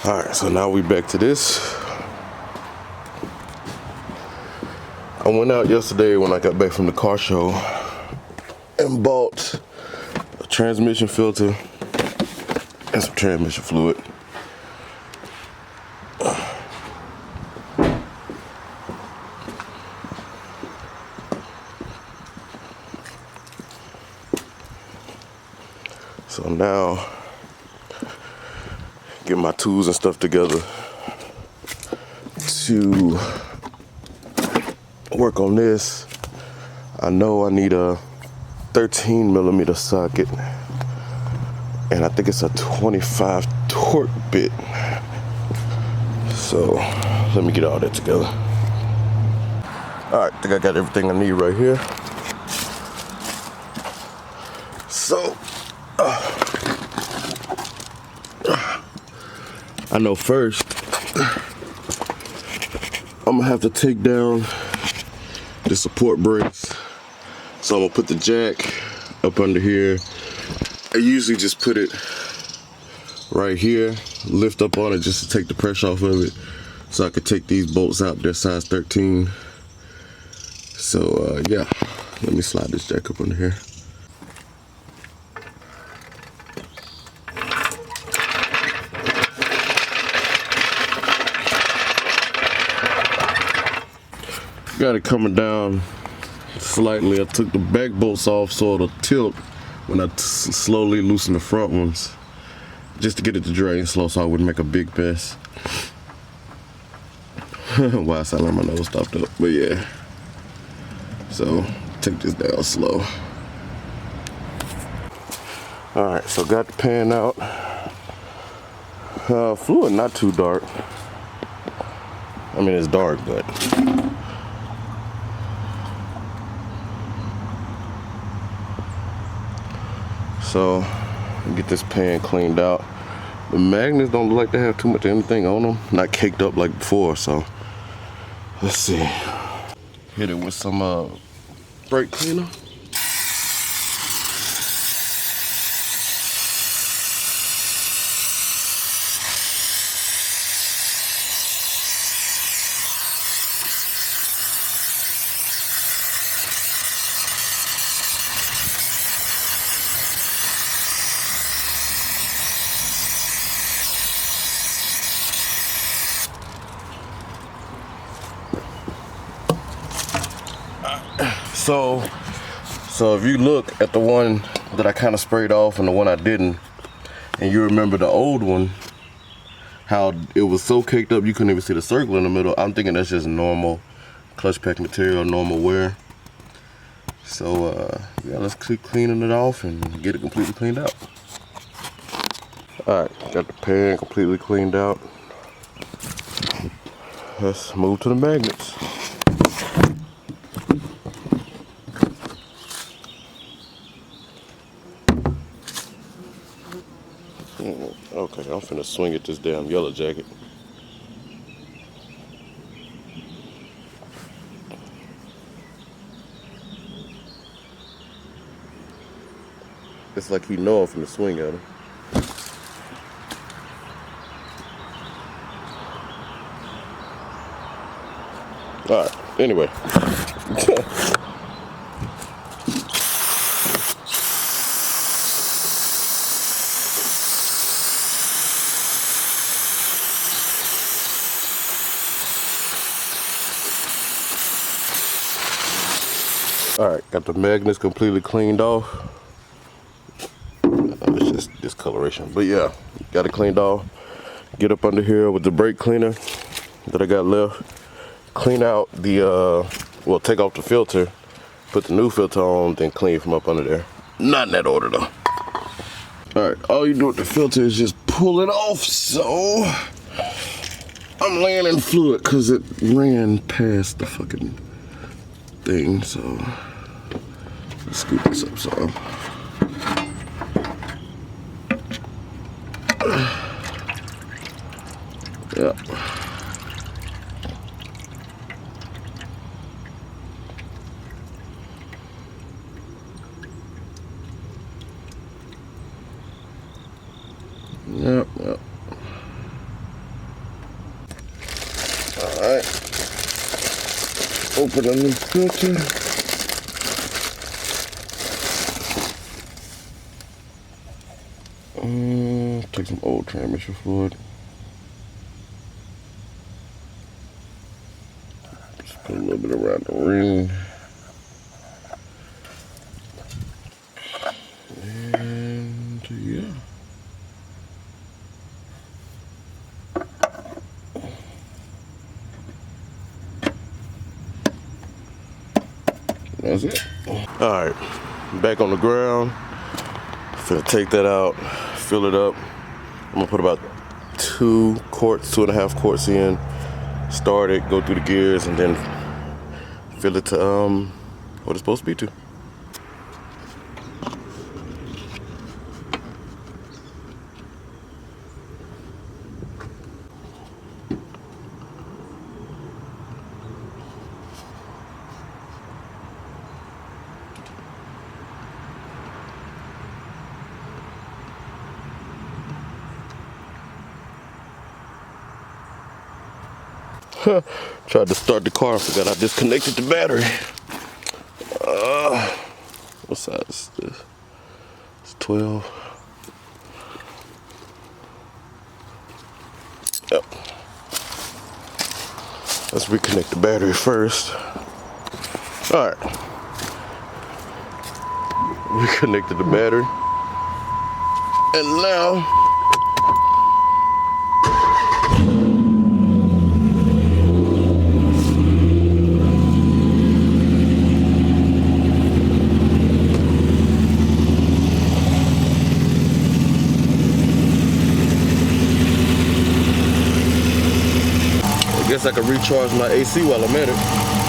All right, so now we back to this. I went out yesterday when I got back from the car show and bought a transmission filter and some transmission fluid. So now, get my tools and stuff together to work on this. I know I need a 13mm socket, and I think it's a 25 torque bit. So let me get all that together. All right, I think I got everything I need right here. So I know first I'm gonna have to take down the support brace. So I'm gonna put the jack up under here. I usually just put it right here, lift up on it just to take the pressure off of it, so I could take these bolts out. They're size 13. So yeah, let me slide this jack up under here. Got it coming down slightly. I took the back bolts off so it'll tilt when I slowly loosen the front ones, just to get it to drain slow so I wouldn't make a big mess. Why I sound like my nose stopped up, but yeah. So take this down slow. All right, so got the pan out. Fluid not too dark. I mean, it's dark, but so get this pan cleaned out. The magnets don't look like they have too much of anything on them, not caked up like before. So let's see. Hit it with some brake cleaner. So if you look at the one that I kind of sprayed off and the one I didn't, and you remember the old one, how it was so caked up you couldn't even see the circle in the middle, I'm thinking that's just normal clutch pack material, normal wear. So yeah, let's keep cleaning it off and get it completely cleaned out. All right, got the pan completely cleaned out. Let's move to the magnets. Okay, I'm finna swing at this damn yellow jacket. It's like he know I'm finna swing at him. All right, anyway. All right, got the magnets completely cleaned off. It's just discoloration, but yeah, got it cleaned off. Get up under here with the brake cleaner that I got left. Clean out the, well, take off the filter, put the new filter on, then clean from up under there. Not in that order though. All right, all you do with the filter is just pull it off. So I'm laying in fluid because it ran past the fucking thing. So let's scoop this up some. Yeah. Yep. open a new filter. Take some old transmission fluid. Just put a little bit around the ring. And yeah. That's it. All right, back on the ground. Finna take that out, fill it up. I'm gonna put about 2.5 quarts in, start it, go through the gears, and then fill it to what it's supposed to be to. Tried to start the car, forgot I disconnected the battery. What size is this? It's 12. Yep. Let's reconnect the battery first. All right. Reconnected the battery. And now, I guess I can recharge my AC while I'm at it.